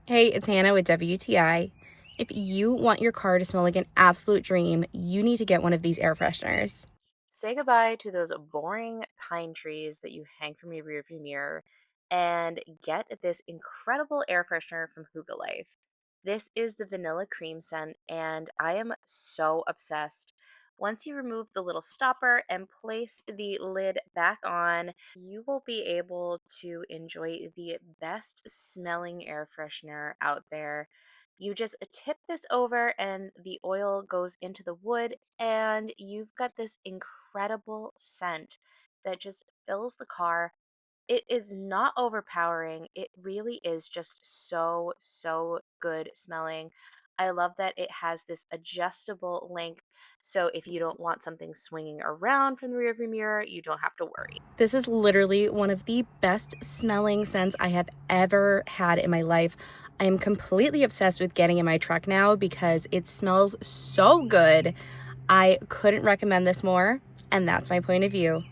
Hey, it's Hannah with WTI. If you want your car to smell like an absolute dream, you need to get one of these air fresheners. Say goodbye to those boring pine trees that you hang from your rearview mirror and get this incredible air freshener from HoogaLife. This is the vanilla cream scent, and I am so obsessed. Once you remove the little stopper and place the lid back on, you will be able to enjoy the best smelling air freshener out there. You just tip this over, and the oil goes into the wood, and you've got this incredible scent that just fills the car. It is not overpowering. It really is just so, so good smelling. I love that it has this adjustable length. So if you don't want something swinging around from the rearview mirror, you don't have to worry. This is literally one of the best smelling scents I have ever had in my life. I am completely obsessed with getting in my truck now because it smells so good. I couldn't recommend this more, and that's my point of view.